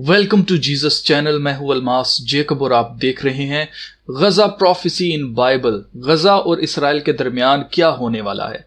Welcome to Jesus channel. मैं हूं Almas Jacob और आप देख रहे हैं गजा प्रोफेसी इन बाइबल। गजा और इसराइल के दरमियान क्या होने वाला है।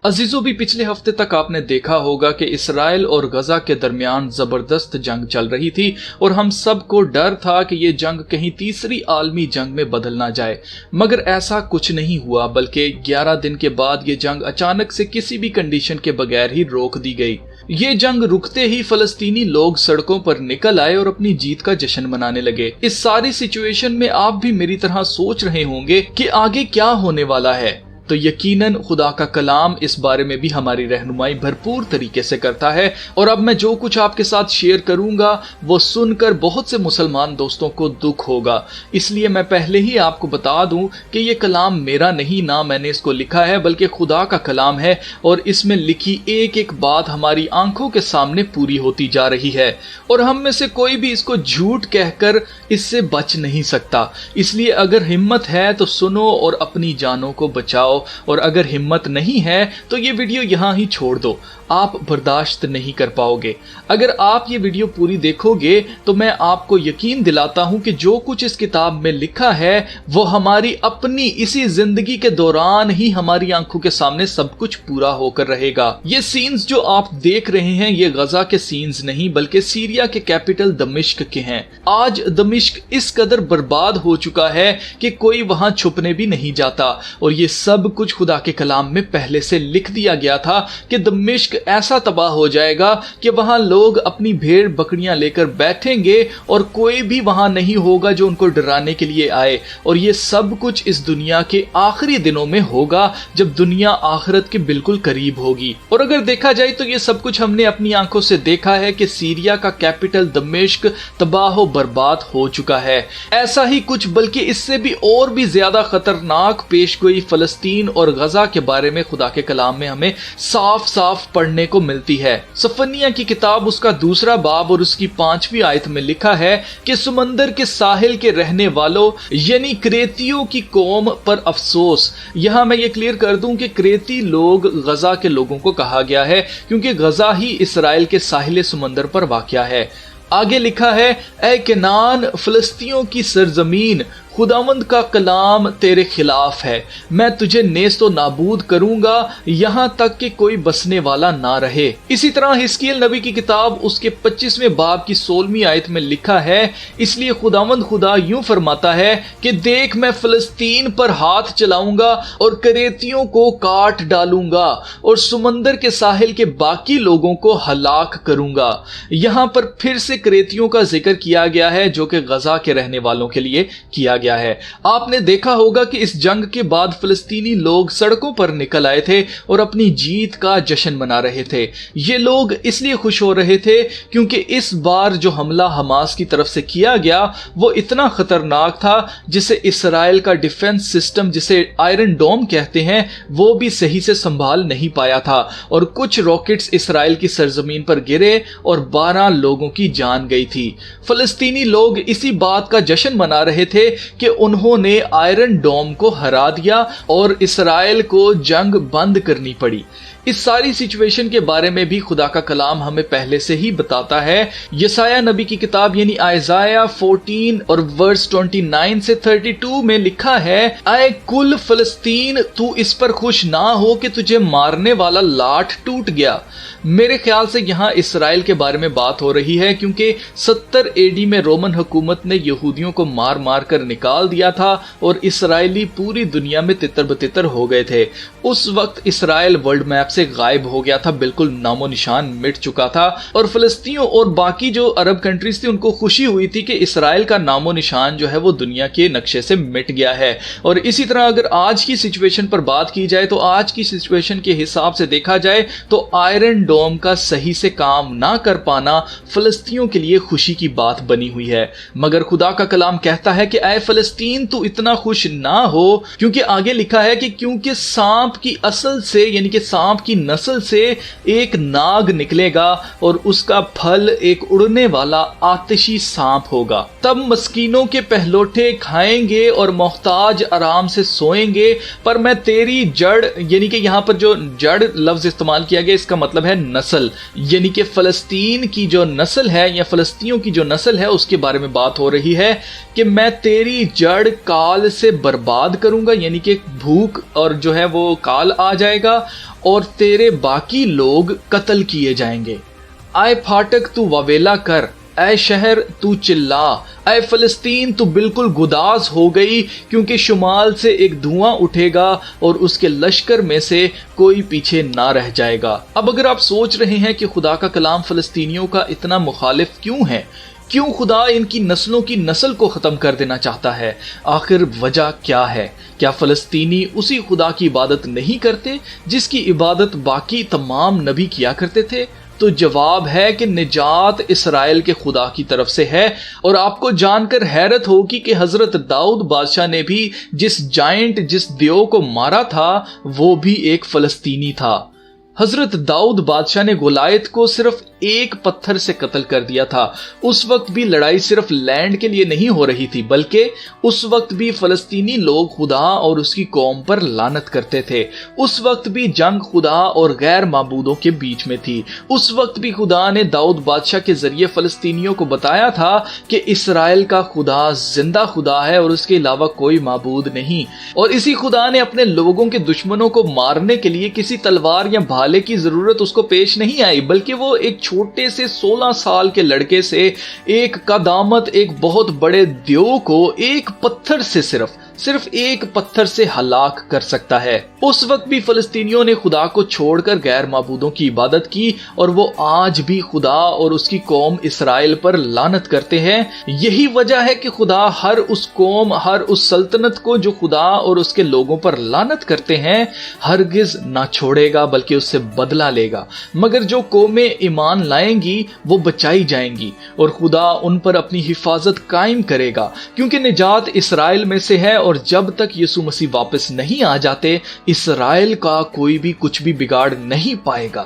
अजीजों, भी पिछले हफ्ते तक आपने देखा होगा कि इसराइल और गजा के दरमियान जबरदस्त जंग चल रही थी और हम सबको डर था कि ये जंग कहीं तीसरी आलमी जंग में बदल ना जाए, मगर ऐसा कुछ नहीं हुआ। बल्कि 11 दिन के बाद ये जंग अचानक से किसी भी कंडीशन के बगैर ही रोक दी गई। ये जंग रुकते ही फलस्तीनी लोग सड़कों पर निकल आए और अपनी जीत का जश्न मनाने लगे। इस सारी सिचुएशन में आप भी मेरी तरह सोच रहे होंगे कि आगे क्या होने वाला है, तो यकीनन खुदा का कलाम इस बारे में भी हमारी रहनुमाई भरपूर तरीके से करता है। और अब मैं जो कुछ आपके साथ शेयर करूंगा वो सुनकर बहुत से मुसलमान दोस्तों को दुख होगा, इसलिए मैं पहले ही आपको बता दूं कि ये कलाम मेरा नहीं, ना मैंने इसको लिखा है, बल्कि खुदा का कलाम है और इसमें लिखी एक एक बात हमारी आंखों के सामने पूरी होती जा रही है और हम में से कोई भी इसको झूठ कहकर इससे बच नहीं सकता। इसलिए अगर हिम्मत है तो सुनो और अपनी जानों को बचाओ, और अगर हिम्मत नहीं है तो ये वीडियो यहां ही छोड़ दो, आप बर्दाश्त नहीं कर पाओगे। अगर आप ये वीडियो पूरी देखोगे तो मैं आपको यकीन दिलाता हूं कि जो कुछ इस किताब में लिखा है वो हमारी अपनी इसी जिंदगी के दौरान ही हमारी आंखों के सामने सब कुछ पूरा होकर रहेगा। ये सीन्स जो आप देख रहे हैं ये गजा के सीन्स नहीं बल्कि सीरिया के कैपिटल दमिश्क के हैं। आज दमिश्क इस कदर बर्बाद हो चुका है कि कोई वहां छुपने भी नहीं जाता और ये सब कुछ खुदा के कलाम में पहले से लिख दिया गया था कि दमिश्क ऐसा तबाह हो जाएगा कि वहां लोग अपनी भेड़ बकरियां लेकर बैठेंगे और कोई भी वहां नहीं होगा जो उनको डराने के लिए आए। और ये सब कुछ इस दुनिया के आखिरी दिनों में होगा जब दुनिया आखिरत के बिल्कुल करीब होगी। और अगर देखा जाए तो ये सब कुछ हमने अपनी आंखों से देखा है कि सीरिया का कैपिटल दमिश्क तबाह बर्बाद हो चुका है। ऐसा ही कुछ बल्कि इससे भी और भी ज्यादा खतरनाक पेशगोई फलस्तीन और गजा के बारे में खुदा के कलाम में हमें साफ साफ पढ़ने को मिलती है। सफनिया की किताब उसका 2 बाब और उसकी 5वीं आयत में लिखा है कि समंदर के साहिल के रहने वालों यानी क्रेतियों की कौम पर अफसोस। यहां मैं ये क्लियर कर दूं कि क्रेती लोग गजा के लोगों को कहा गया है क्योंकि गजा ही इसराइल के साहिल समंदर पर वाक़या है। आगे लिखा है, ऐ केनान फलस्तियों की सरजमीन, खुदावंद का कलाम तेरे खिलाफ है, मैं तुझे नेस्तो नाबूद करूंगा यहां तक कि कोई बसने वाला ना रहे। इसी तरह हिस्कियल नबी की किताब उसके 25वें बाब की 16वीं आयत में लिखा है, इसलिए खुदावंद खुदा यूं फरमाता है कि देख मैं फलस्तीन पर हाथ चलाऊंगा और करेतियों को काट डालूंगा और समंदर के साहिल के बाकी लोगों को हलाक करूंगा। यहां पर फिर से करेतियों का जिक्र किया गया है जो कि गजा के रहने वालों के लिए किया गया है। आपने देखा होगा कि इस जंग के बाद फलस्तीनी लोग सड़कों पर निकल आए थे और अपनी जीत का जश्न मना रहे थे। ये लोग इसलिए खुश हो रहे थे क्योंकि इस बार जो हमला हमास की तरफ से किया गया वो इतना खतरनाक था जिसे इसराइल का डिफेंस सिस्टम, जिसे आयरन डोम कहते हैं, वो भी सही से संभाल नहीं पाया था और कुछ रॉकेट्स इसराइल की सरजमीन पर गिरे और 12 लोगों की जान गई थी। फलस्तीनी लोग इसी बात का जश्न मना रहे थे कि उन्होंने आयरन डोम को हरा दिया और इसराइल को जंग बंद करनी पड़ी। इस सारी सिचुएशन के बारे में भी खुदा का कलाम हमें पहले से ही बताता है। यसाया नबी की किताब यानी आइज़ाया 14 और वर्स 29 से 32 में लिखा है, ऐ कुल फलस्तीन, तू इस पर खुश ना हो कि तुझे मारने वाला लाठ टूट गया। मेरे ख्याल से यहाँ इसराइल के बारे में बात हो रही है क्योंकि 70 एडी में रोमन हुकूमत ने यहूदियों को मार मार कर निकाल दिया था और इसराइली पूरी दुनिया में तितर बतितर हो गए थे। उस वक्त इसराइल वर्ल्ड मैप से गायब हो गया था, बिल्कुल नामो निशान मिट चुका था। और फिलिस्तीनियों और बाकी जो अरब कंट्रीज थी उनको खुशी हुई थी कि इसराइल का नामो निशान जो है वो दुनिया के नक्शे से मिट गया है। और इसी तरह अगर आज की सिचुएशन पर बात की जाए तो आज की सिचुएशन के हिसाब से देखा जाए तो आयरन डोम का सही से काम ना कर पाना फिलिस्तीनियों के लिए खुशी की बात बनी हुई है। मगर खुदा का कलाम कहता है कि ऐ फिलिस्तीन तू इतना खुश ना हो, क्योंकि आगे लिखा है कि क्योंकि सांप की असल से यानी कि सांप की नस्ल से एक नाग निकलेगा और उसका फल एक उड़ने वाला आतिशी सांप होगा। तब मस्कीनों के पहलोठे खाएंगे और मोहताज आराम से सोएंगे, पर मैं तेरी जड़, यानी कि यहाँ पर जो जड़ लफ्ज इस्तेमाल किया गया इसका मतलब है नस्ल, यानी कि फलस्तीन की जो नस्ल है या फलस्तीनियों की जो नस्ल है उसके बारे में बात हो रही है कि मैं तेरी जड़ काल से बर्बाद करूंगा, यानी कि भूख और जो है वो काल आ जाएगा और तेरे बाकी लोग कत्ल किए जाएंगे। आए फाटक तू ववेला कर, ऐ शहर तू चिल्ला, ऐ फिलिस्तीन तू बिल्कुल गुदास हो गई, क्योंकि शुमाल से एक धुआं उठेगा और उसके लश्कर में से कोई पीछे ना रह जाएगा। अब अगर आप सोच रहे हैं कि खुदा का कलाम फिलिस्तीनियों का इतना मुखालिफ क्यों है, क्यों खुदा इनकी नस्लों की नस्ल को खत्म कर देना चाहता है, आखिर वजह क्या है? क्या फलस्तीनी उसी खुदा की इबादत नहीं करते जिसकी इबादत बाकी तमाम नबी किया करते थे? तो जवाब है कि निजात इसराइल के खुदा की तरफ से है। और आपको जानकर हैरत होगी कि हजरत दाऊद बादशाह ने भी जिस जायंट, जिस देव को मारा था वो भी एक फलस्तीनी था। हजरत दाऊद बादशाह ने गोलायत को सिर्फ एक पत्थर से कत्ल कर दिया था। उस वक्त भी लड़ाई सिर्फ लैंड के लिए नहीं हो रही थी, बल्कि उस वक्त भी फलस्तीनी लोग खुदा और उसकी कौम पर लानत करते थे। उस वक्त भी जंग खुदा और गैर माबूदों के बीच में थी। उस वक्त भी खुदा ने दाऊद बादशाह के जरिए फलस्तीनियों को बताया था कि इसराइल का खुदा जिंदा खुदा है और उसके अलावा कोई माबूद नहीं। और इसी खुदा ने अपने लोगों के दुश्मनों को मारने के लिए किसी तलवार या भाले की जरूरत उसको पेश नहीं आई, बल्कि वो एक छोटे से 16 साल के लड़के से एक कदामत, एक बहुत बड़े देव को एक पत्थर से सिर्फ एक पत्थर से हलाक कर सकता है। उस वक्त भी फलस्तीनियों ने खुदा को छोड़कर गैर माबूदों की इबादत की और वो आज भी खुदा और उसकी कौम इसराइल पर लानत करते हैं। यही वजह है कि खुदा हर उस कौम, हर उस सल्तनत को जो खुदा और उसके लोगों पर लानत करते हैं हरगिज ना छोड़ेगा, बल्कि उससे बदला लेगा। मगर जो कौमें ईमान लाएंगी वो बचाई जाएंगी और खुदा उन पर अपनी हिफाजत कायम करेगा, क्योंकि निजात इसराइल में से है। और जब तक यीशु मसीह वापस नहीं आ जाते इसराइल का कोई भी कुछ भी बिगाड़ नहीं पाएगा।